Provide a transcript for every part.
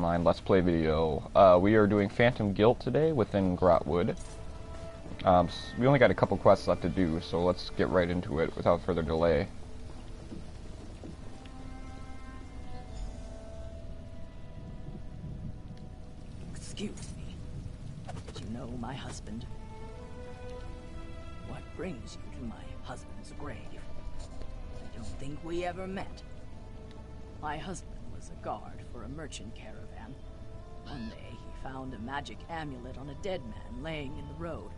Online Let's Play video. We are doing Phantom Guilt today within Grahtwood. We only got a couple quests left to do, so let's get right into it without further delay. Excuse me. Did you know my husband? What brings you to my husband's grave? I don't think we ever met. My husband was a guard for a merchant caravan. One day, he found a magic amulet on a dead man laying in the road.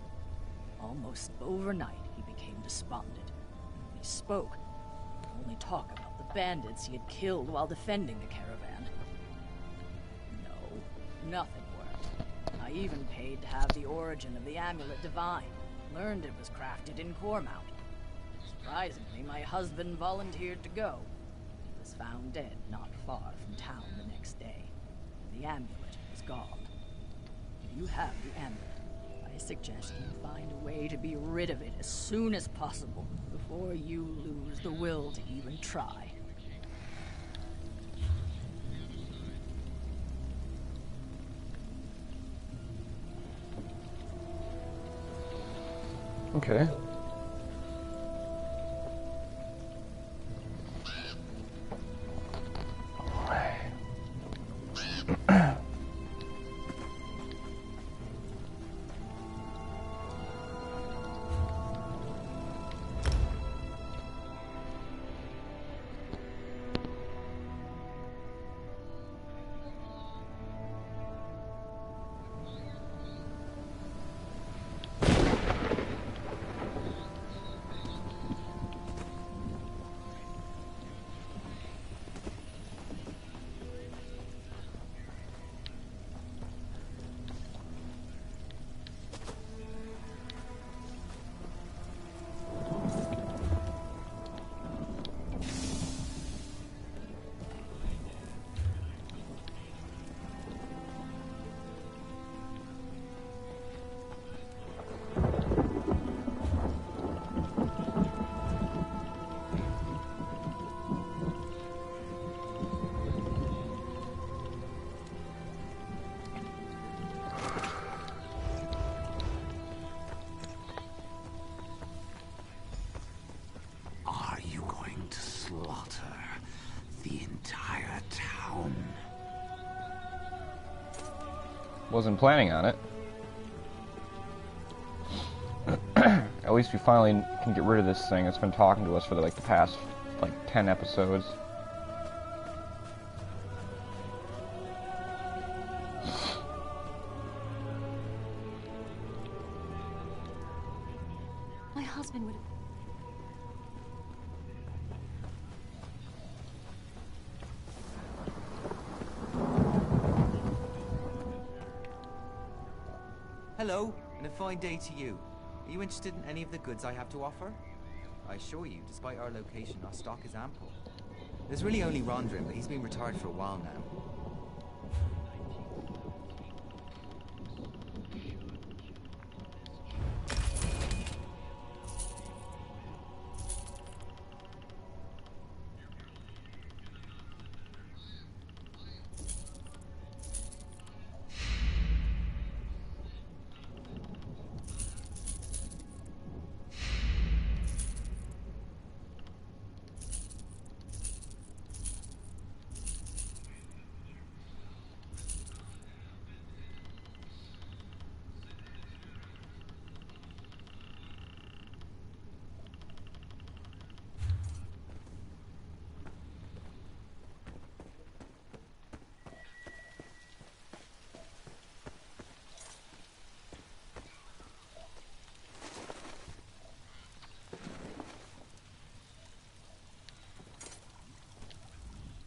Almost overnight, he became despondent. When he spoke, he could only talk about the bandits he had killed while defending the caravan. No, nothing worked. I even paid to have the origin of the amulet divined. Learned it was crafted in Cormount. Surprisingly, my husband volunteered to go. He was found dead not far from town the next day. The amulet was gone. If you have the amulet, I suggest you find a way to be rid of it as soon as possible, before you lose the will to even try. Okay. Wasn't planning on it. At least we finally can get rid of this thing. It's been talking to us for the past 10 episodes. My husband would have... Hello, and a fine day to you. Are you interested in any of the goods I have to offer? I assure you, despite our location, our stock is ample. There's really only Rondrin, but he's been retired for a while now.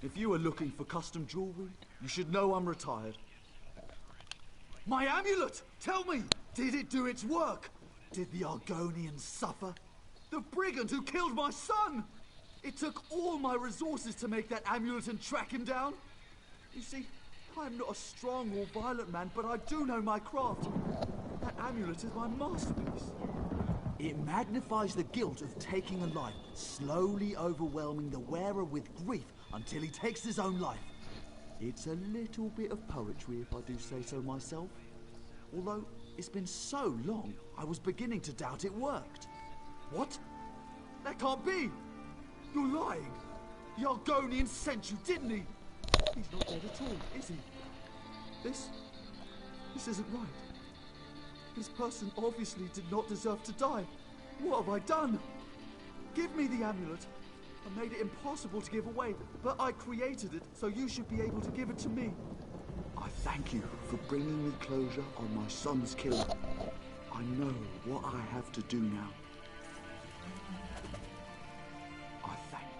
If you are looking for custom jewelry, you should know I'm retired. My amulet! Tell me, did it do its work? Did the Argonians suffer? The brigand who killed my son! It took all my resources to make that amulet and track him down. You see, I'm not a strong or violent man, but I do know my craft. That amulet is my masterpiece. It magnifies the guilt of taking a life, slowly overwhelming the wearer with grief until he takes his own life. It's a little bit of poetry, if I do say so myself. Although, it's been so long, I was beginning to doubt it worked. What? That can't be! You're lying! The Argonian sent you, didn't he? He's not dead at all, is he? This isn't right. This person obviously did not deserve to die. What have I done? Give me the amulet. I made it impossible to give away, but I created it, so you should be able to give it to me. I thank you for bringing me closure on my son's killer. I know what I have to do now.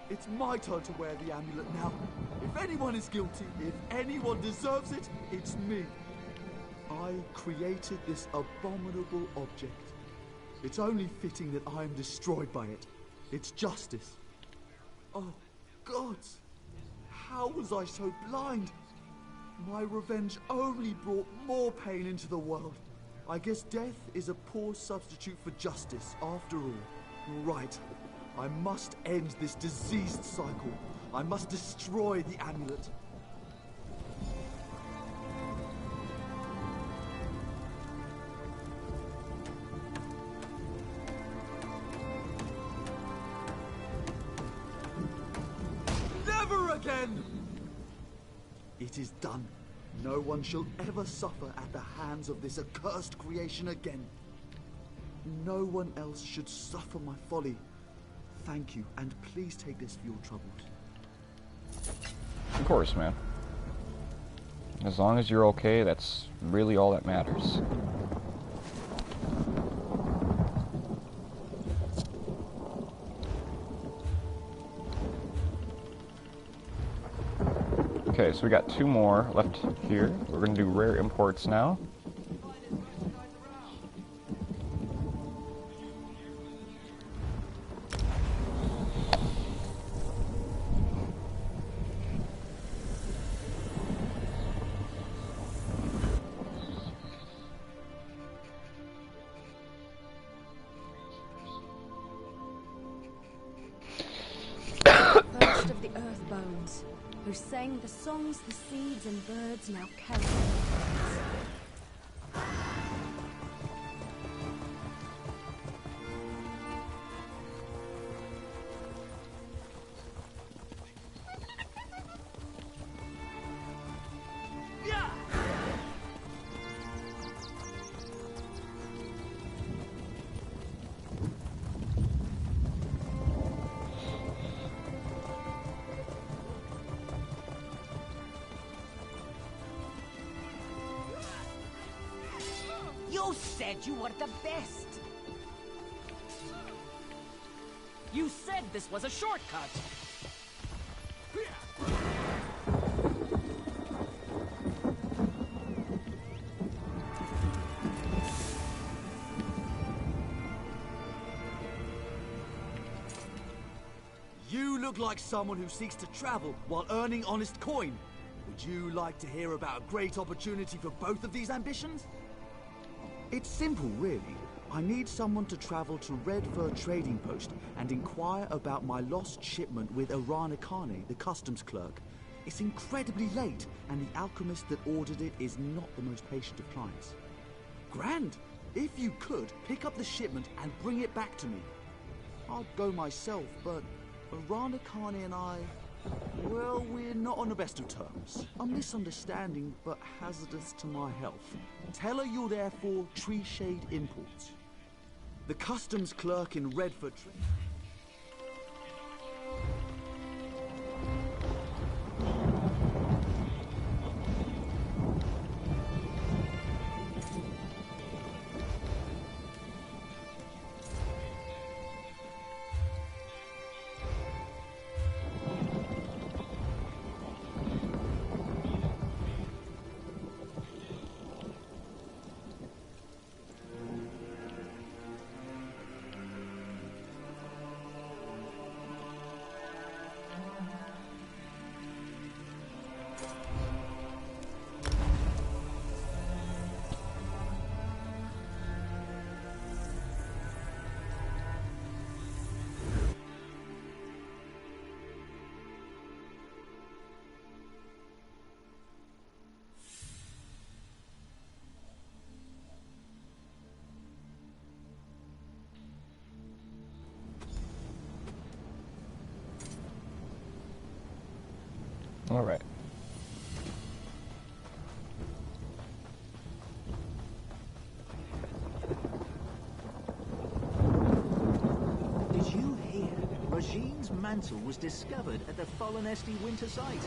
It's my turn to wear the amulet now. If anyone is guilty, if anyone deserves it, it's me. I created this abominable object. It's only fitting that I am destroyed by it. It's justice. Oh, gods! How was I so blind? My revenge only brought more pain into the world. I guess death is a poor substitute for justice, after all. Right. I must end this diseased cycle. I must destroy the amulet. Never again! It is done. No one shall ever suffer at the hands of this accursed creation again. No one else should suffer my folly. Thank you, and please take this for your troubles. Of course, man. As long as you're okay, that's really all that matters. Okay, so we got 2 more left here. We're going to do rare imports now. First of the earth bones, who sang the songs the seeds and birds now carry. You said you were the best. You said this was a shortcut. You look like someone who seeks to travel while earning honest coin. Would you like to hear about a great opportunity for both of these ambitions? It's simple, really. I need someone to travel to Redfur Trading Post and inquire about my lost shipment with Aranikane, the customs clerk. It's incredibly late, and the alchemist that ordered it is not the most patient of clients. Grand! If you could, pick up the shipment and bring it back to me. I'd go myself, but Aranikane and I... well, we're not on the best of terms. A misunderstanding, but hazardous to my health. Tell her you're there for Tree Shade Imports. The customs clerk in Redford... Alright. Did you hear? Rajine's mantle was discovered at the Fallen Esti winter site.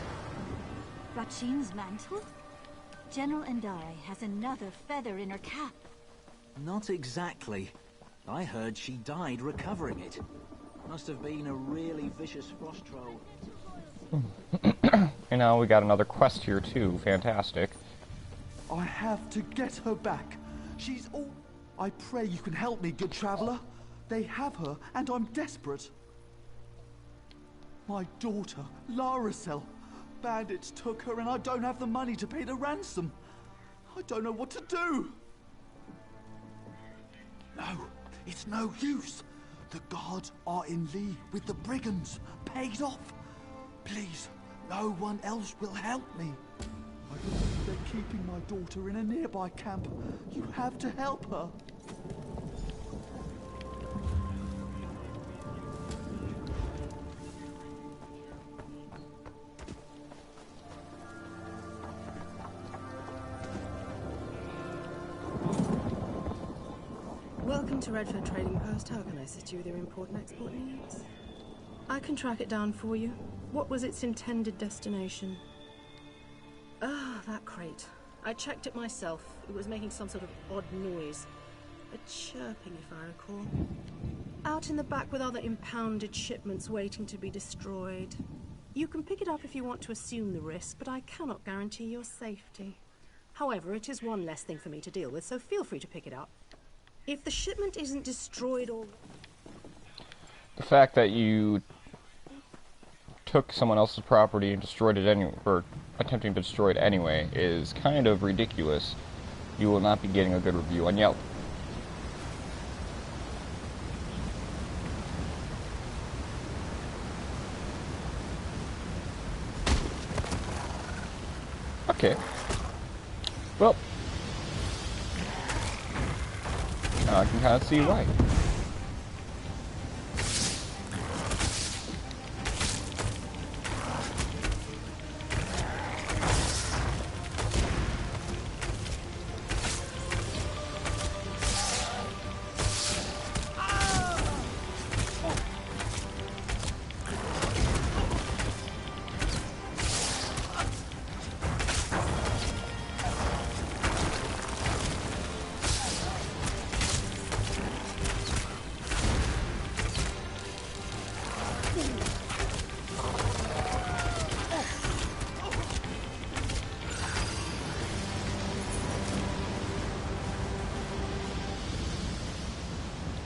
Rachine's mantle? General Endare has another feather in her cap. Not exactly. I heard she died recovering it. Must have been a really vicious frost troll. And now we got another quest here too. Fantastic. I have to get her back. She's all... I pray you can help me, good traveler. They have her, and I'm desperate. My daughter, Laracel. Bandits took her, and I don't have the money to pay the ransom. I don't know what to do. No, it's no use. The gods are in league with the brigands, paid off. Please, no one else will help me. I believe they're keeping my daughter in a nearby camp. You have to help her. Welcome to Redford Trading Post. How can I assist you with your import and export needs? I can track it down for you. What was its intended destination? Ah, that crate. I checked it myself. It was making some sort of odd noise. A chirping, if I recall. Out in the back with other impounded shipments waiting to be destroyed. You can pick it up if you want to assume the risk, but I cannot guarantee your safety. However, it is one less thing for me to deal with, so feel free to pick it up. If the shipment isn't destroyed or... The fact that you took someone else's property and destroyed it anyway, or attempting to destroy it anyway, is kind of ridiculous. You will not be getting a good review on Yelp. Okay. Well, I can kind of see why.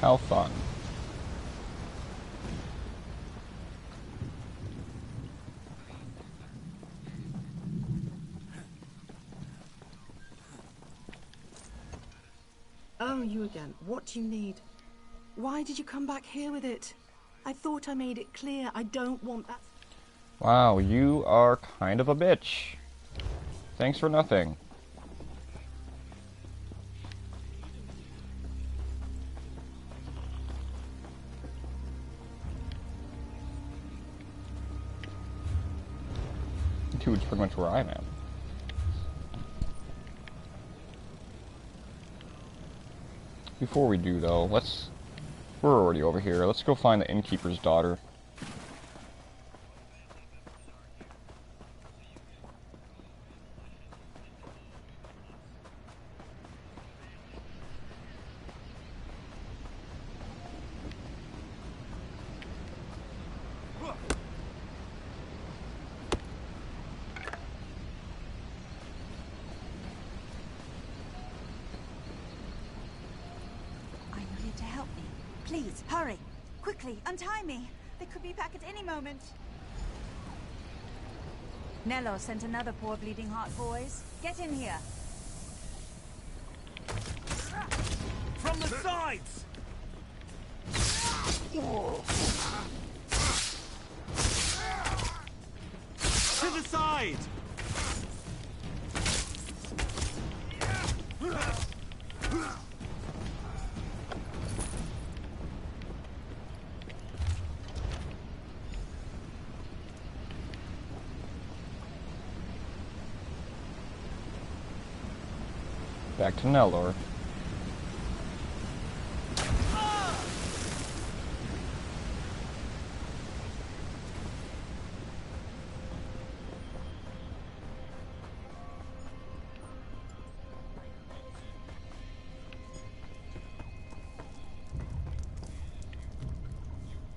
How fun. Oh, you again. What do you need? Why did you come back here with it? I thought I made it clear. I don't want that. Wow, you are kind of a bitch. Thanks for nothing. Which is pretty much where I'm at. Before we do, though, we're already over here. Let's go find the innkeeper's daughter. Please, hurry. Quickly, untie me. They could be back at any moment. Nello sent another poor bleeding heart, boys. Get in here. From the sides! To the side! back to Nelor.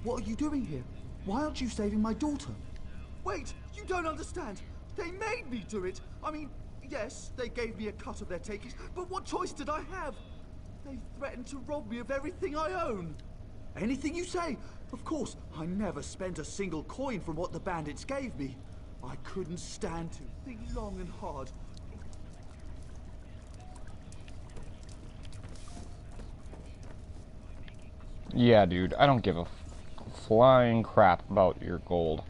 What are you doing here? Why aren't you saving my daughter? Wait, you don't understand. They made me do it. I mean, yes, they gave me a cut of their takings, but what choice did I have? They threatened to rob me of everything I own. Anything you say. Of course, I never spent a single coin from what the bandits gave me. I couldn't stand to think long and hard. Yeah, dude, I don't give a flying crap about your gold.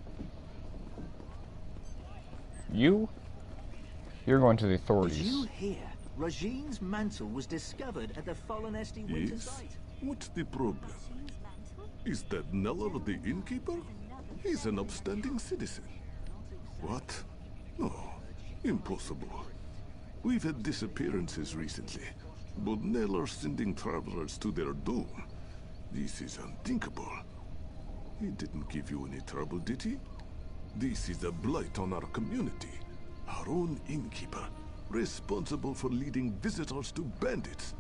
You're going to the authorities. Did you hear? Regine's mantle was discovered at the Fallen Esti winter Yes? site. What's the problem? Is that Neller the innkeeper? He's an upstanding citizen. What? No, impossible. We've had disappearances recently, but Neller sending travelers to their doom. This is unthinkable. He didn't give you any trouble, did he? This is a blight on our community. Our own innkeeper, responsible for leading visitors to bandits.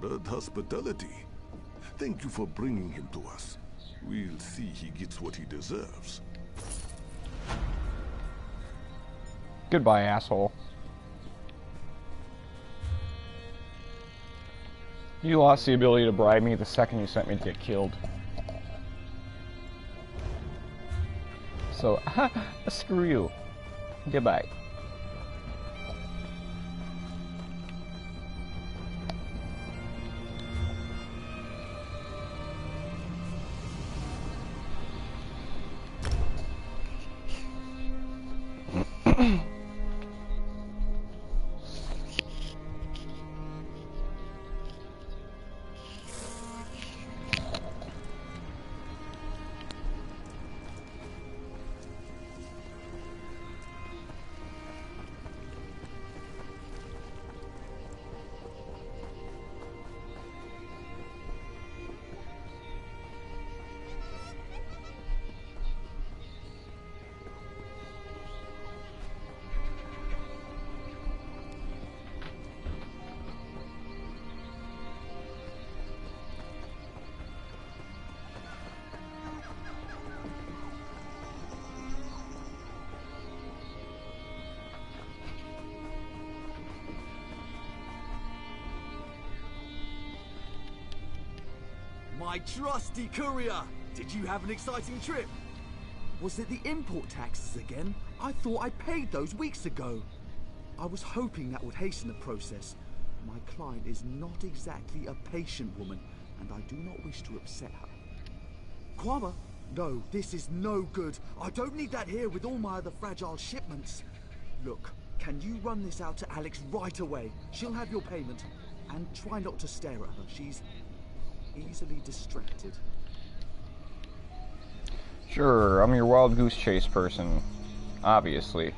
Bad hospitality. Thank you for bringing him to us. We'll see he gets what he deserves. Goodbye, asshole. You lost the ability to bribe me the second you sent me to get killed. So, screw you. Goodbye. My trusty courier! Did you have an exciting trip? Was it the import taxes again? I thought I paid those weeks ago. I was hoping that would hasten the process. My client is not exactly a patient woman, and I do not wish to upset her. Kwama? No, this is no good. I don't need that here with all my other fragile shipments. Look, can you run this out to Alex right away? She'll have your payment. And try not to stare at her. She's easily distracted. Sure, I'm your wild goose chase person. Obviously.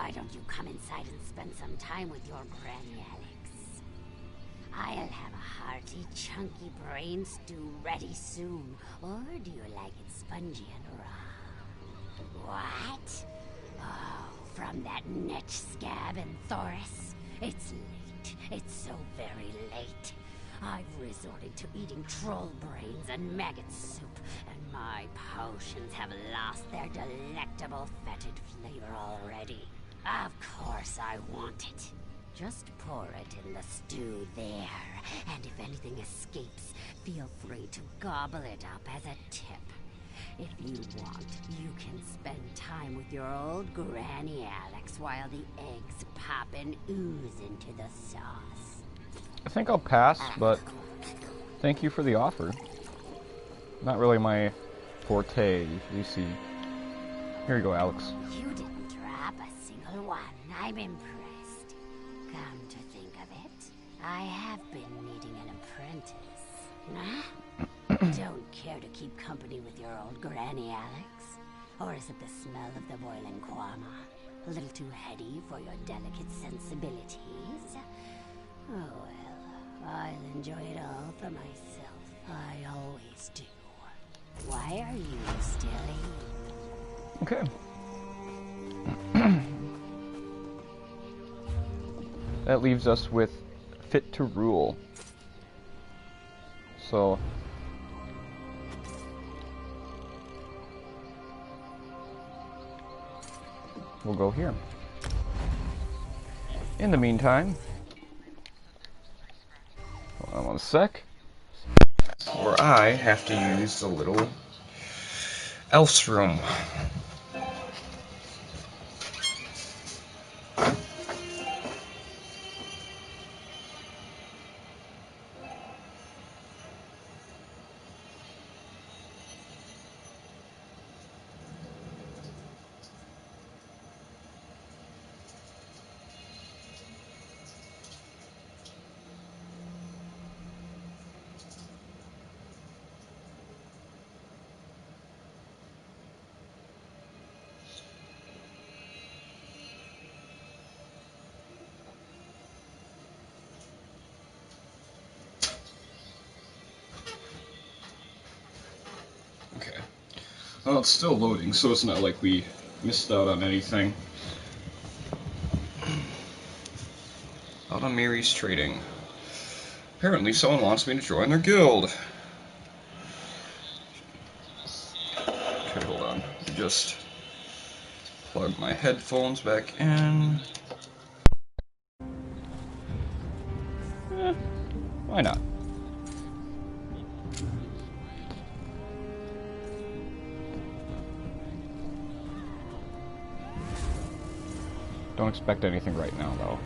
Why don't you come inside and spend some time with your Granny Alex? I'll have a hearty, chunky brain stew ready soon. Or do you like it spongy and raw? What? Oh, from that netch scab in Thoris? It's late. It's so very late. I've resorted to eating troll brains and maggot soup, and my potions have lost their delectable fetid flavor already. Of course I want it. Just pour it in the stew there, and if anything escapes, feel free to gobble it up as a tip. If you want, you can spend time with your old Granny Alex while the eggs pop and ooze into the sauce. I think I'll pass, but thank you for the offer. Not really my forte, you see. Here you go, Alex. You didn't drop a single one. I'm impressed. Come to think of it, I have been needing an apprentice. Huh? Don't care to keep company with your old Granny Alex? Or is it the smell of the boiling kwama? A little too heady for your delicate sensibilities? Oh well, I'll enjoy it all for myself. I always do. Why are you still here? Okay. That leaves us with Fit to Rule. So we'll go here. In the meantime, hold on one sec, where I have to use the little elf's room. Okay. Well, it's still loading, so it's not like we missed out on anything. Out on Mary's Trading. Apparently someone wants me to join their guild. Okay, hold on. Just plug my headphones back in. Why not? Don't expect anything right now, though.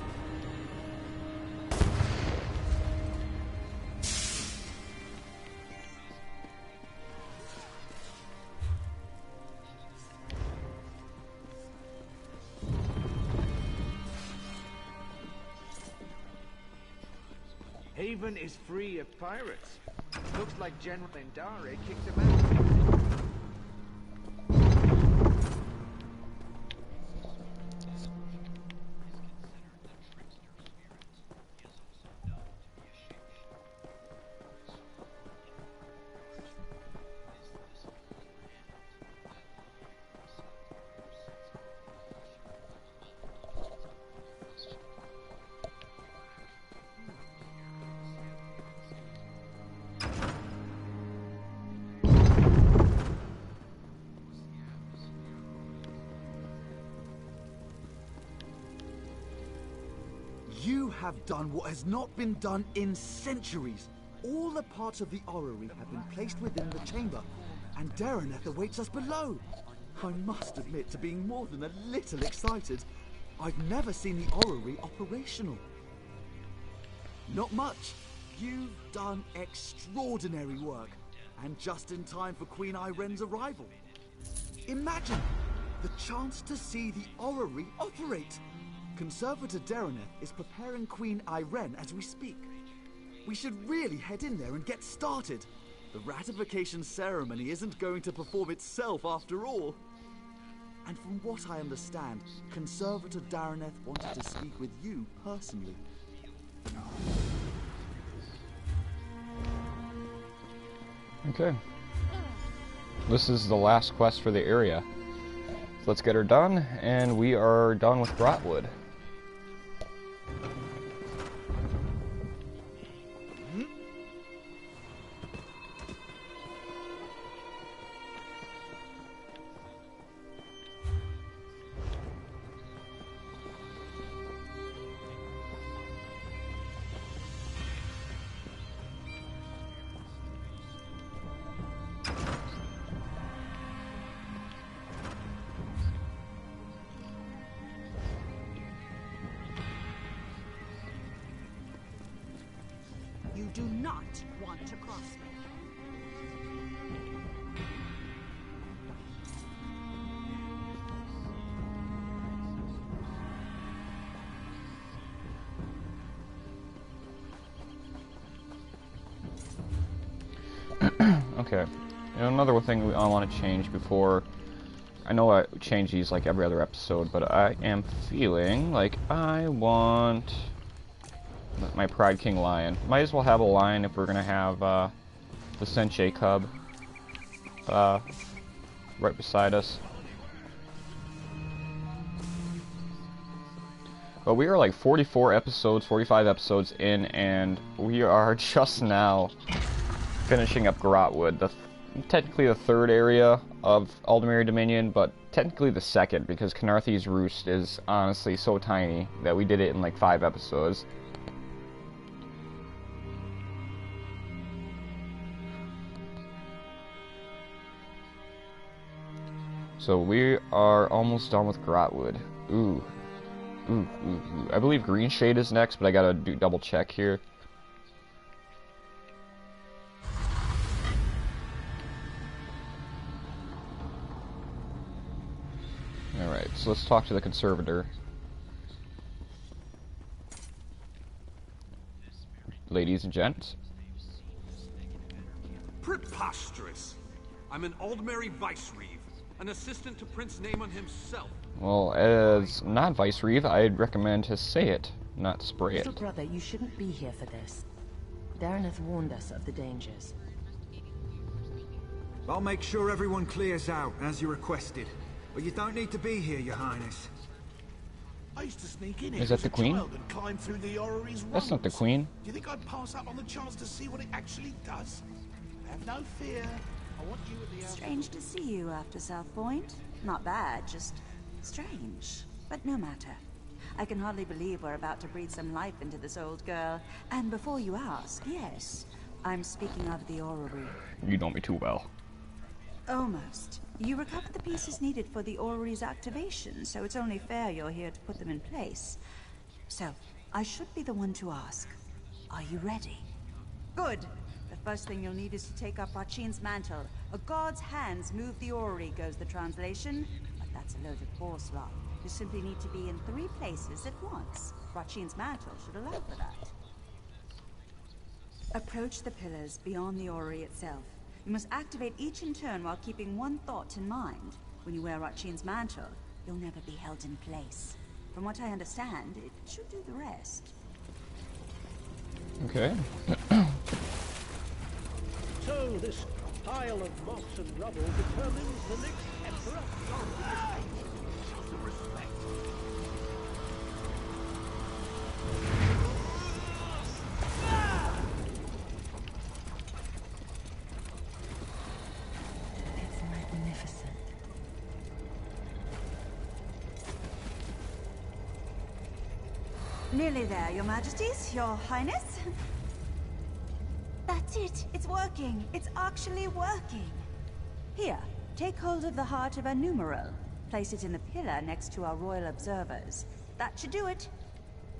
Haven is free of pirates. Looks like General Endare kicked them out. You have done what has not been done in centuries. All the parts of the orrery have been placed within the chamber, and Dareneth awaits us below. I must admit to being more than a little excited. I've never seen the orrery operational. Not much. You've done extraordinary work, and just in time for Queen Iren's arrival. Imagine the chance to see the orrery operate. Conservator Dareneth is preparing Queen Iren as we speak. We should really head in there and get started. The ratification ceremony isn't going to perform itself after all. And from what I understand, Conservator Daraneth wanted to speak with you personally. Okay. This is the last quest for the area. So let's get her done, and we are done with Grahtwood. You do not want to cross me. Okay. And another thing I want to change before... I know I change these like every other episode, but I am feeling like I want... my Pride King Lion. Might as well have a lion if we're gonna have the Senche Cub right beside us. But we are like 44 episodes, 45 episodes in, and we are just now finishing up Grahtwood. Technically the third area of Aldemir Dominion, but technically the second, because Canarthy's Roost is honestly so tiny that we did it in like 5 episodes. So we are almost done with Grahtwood. Ooh. Ooh. I believe Green Shade is next, but I gotta double check here. Alright, so let's talk to the Conservator. Ladies and gents. Preposterous! I'm an Aldmeri Vice-Reeve, an assistant to Prince Naemon himself. Well, as not Vice-Reeve, I'd recommend to say it, not spray it. Little brother, you shouldn't be here for this. Daraneth warned us of the dangers. I'll make sure everyone clears out, as you requested. But you don't need to be here, Your Highness. I used to sneak in Is that the Queen? and climb through the orrery's That's not the rungs. Queen. Do you think I'd pass up on the chance to see what it actually does? Have no fear. I want you at the Strange to see you after South Point. Not bad, just strange. But no matter. I can hardly believe we're about to breathe some life into this old girl. And before you ask, yes, I'm speaking of the orrery. You know me too well. Almost. You recovered the pieces needed for the orrery's activation, so it's only fair you're here to put them in place. So, I should be the one to ask. Are you ready? Good. The first thing you'll need is to take up Rachin's mantle. A god's hands move the orrery, goes the translation. But that's a load of horse rot. You simply need to be in 3 places at once. Rachin's mantle should allow for that. Approach the pillars beyond the orrery itself. You must activate each in turn while keeping one thought in mind. When you wear Rachin's mantle, you'll never be held in place. From what I understand, it should do the rest. Okay. So this pile of moss and rubble determines the next emperor. Respect. It's magnificent. Nearly there, Your Majesties, Your Highness. That's it. It's working. It's actually working. Here, take hold of the heart of a numeral. Place it in the pillar next to our royal observers. That should do it.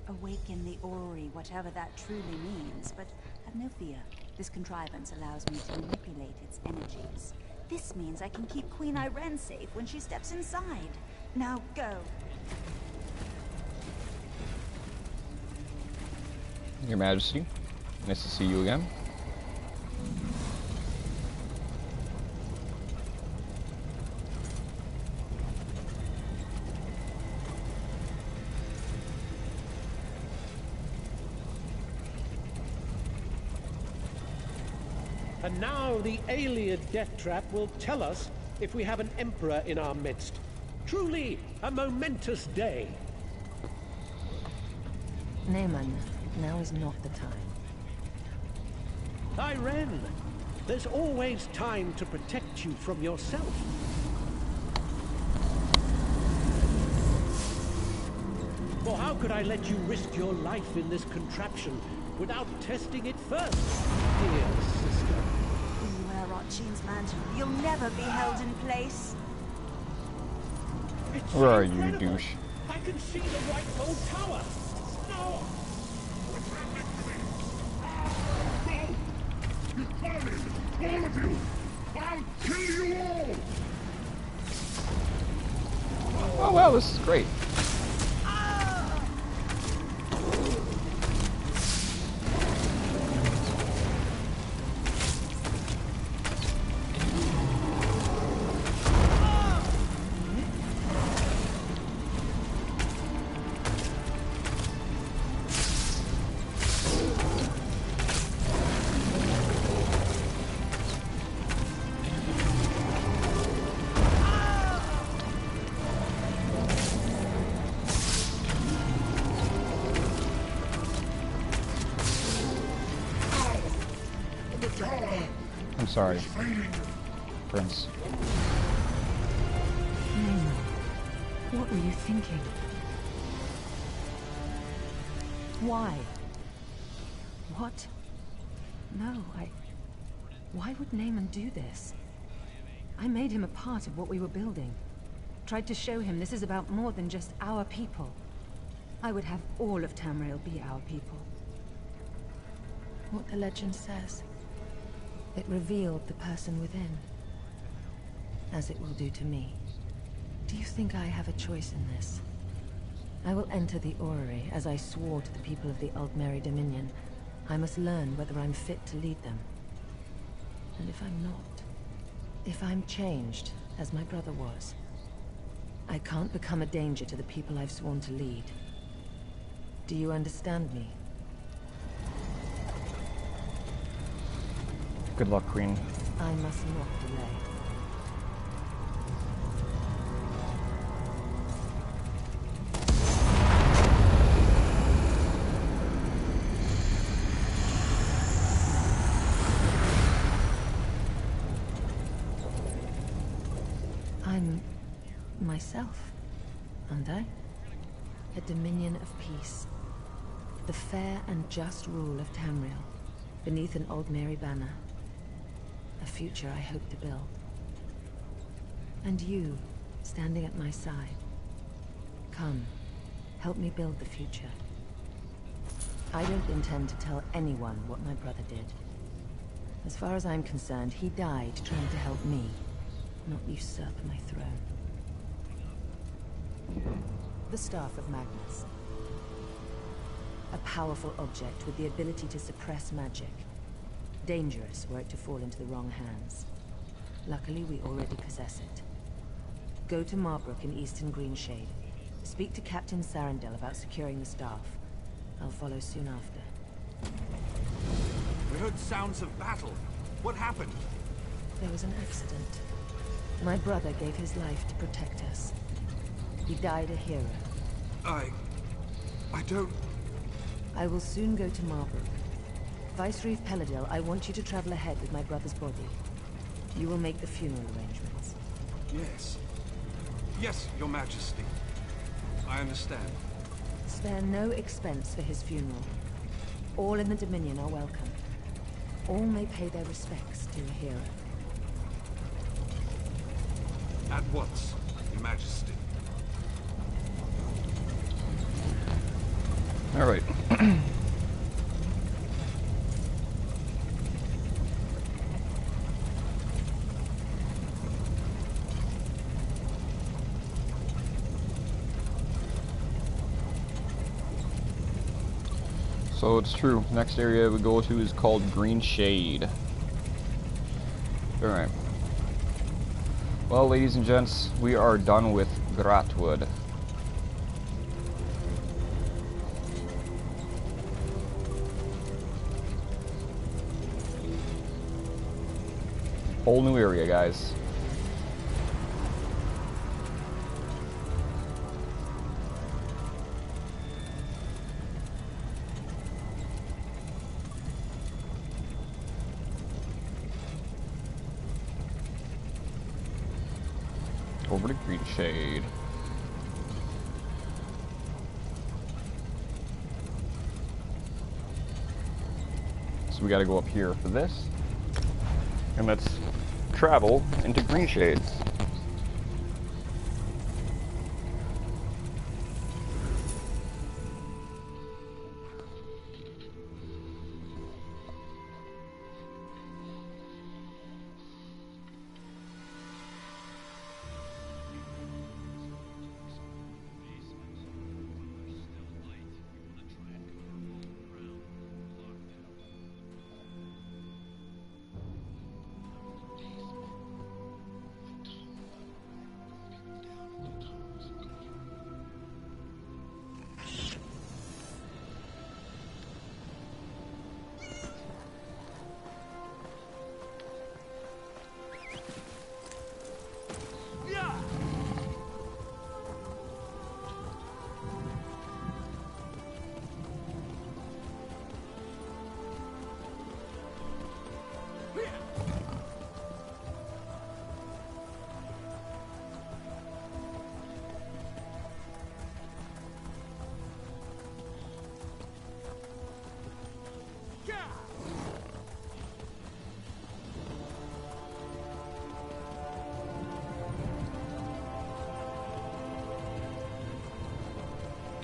Awaken the orrery, whatever that truly means. But have no fear. This contrivance allows me to manipulate its energies. This means I can keep Queen Irene safe when she steps inside. Now go. Your Majesty, nice to see you again. And now the Alien death trap will tell us if we have an emperor in our midst. Truly a momentous day. Naaman, now is not the time. Irene, there's always time to protect you from yourself. For how could I let you risk your life in this contraption without testing it first, dear sister? When you wear Rotchine's mantle, you'll never be held in place. It's Where are incredible. you, douche? I can see the White Pole Tower. No! All of you! I'll kill you all! Oh wow, this is great. I'm sorry, Prince. Naaman, what were you thinking? Why? What? No, Why would Naaman do this? I made him a part of what we were building. Tried to show him this is about more than just our people. I would have all of Tamriel be our people. What the legend says. It revealed the person within. As it will do to me. Do you think I have a choice in this? I will enter the orrery as I swore to the people of the Aldmeri Dominion. I must learn whether I'm fit to lead them. And if I'm not, if I'm changed, as my brother was, I can't become a danger to the people I've sworn to lead. Do you understand me? Good luck, Queen. I must not delay. I'm myself, aren't I? A dominion of peace. The fair and just rule of Tamriel, beneath an Aldmeri banner. A future I hope to build. And you, standing at my side. Come, help me build the future. I don't intend to tell anyone what my brother did. As far as I'm concerned, he died trying to help me, not usurp my throne. The Staff of Magnus. A powerful object with the ability to suppress magic. Dangerous were it to fall into the wrong hands. Luckily, we already possess it. Go to Marbrook in Eastern Greenshade. Speak to Captain Sarandel about securing the staff. I'll follow soon after. We heard sounds of battle. What happened? There was an accident. My brother gave his life to protect us. He died a hero. I don't... I will soon go to Marbrook. Vicereeve Peladil, I want you to travel ahead with my brother's body. You will make the funeral arrangements. Yes. Yes, Your Majesty. I understand. Spare no expense for his funeral. All in the Dominion are welcome. All may pay their respects to a hero. At once, Your Majesty. All right. So it's true. Next area we go to is called Green Shade. Alright. Well, ladies and gents, we are done with Grahtwood. Whole new area, guys. Over to Green Shade. So we gotta go up here for this. And let's travel into Green Shades.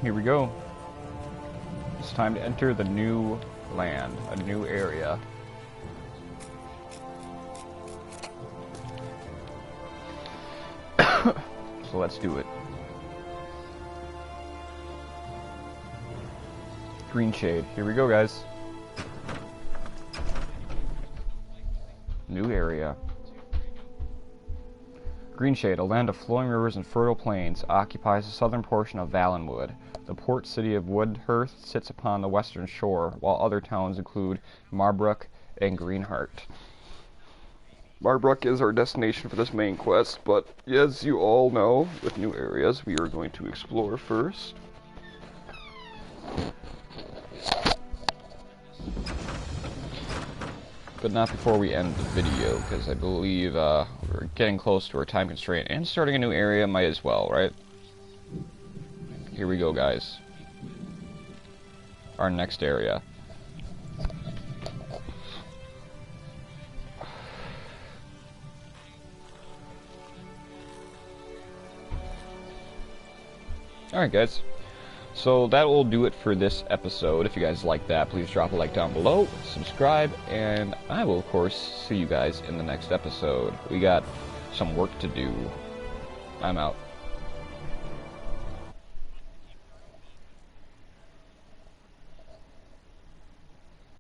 Here we go. It's time to enter the new land, a new area. So let's do it. Green Shade. Here we go, guys. New area. Green Shade, a land of flowing rivers and fertile plains, occupies the southern portion of Valenwood. The port city of Woodhurst sits upon the western shore, while other towns include Marbrook and Greenheart. Marbrook is our destination for this main quest, but as you all know, with new areas, we are going to explore first. But not before we end the video, because I believe we're getting close to our time constraint, and starting a new area might as well, right? Here we go, guys. Our next area. Alright, guys. So that will do it for this episode. If you guys like that, please drop a like down below, subscribe, and I will, of course, see you guys in the next episode. We got some work to do. I'm out.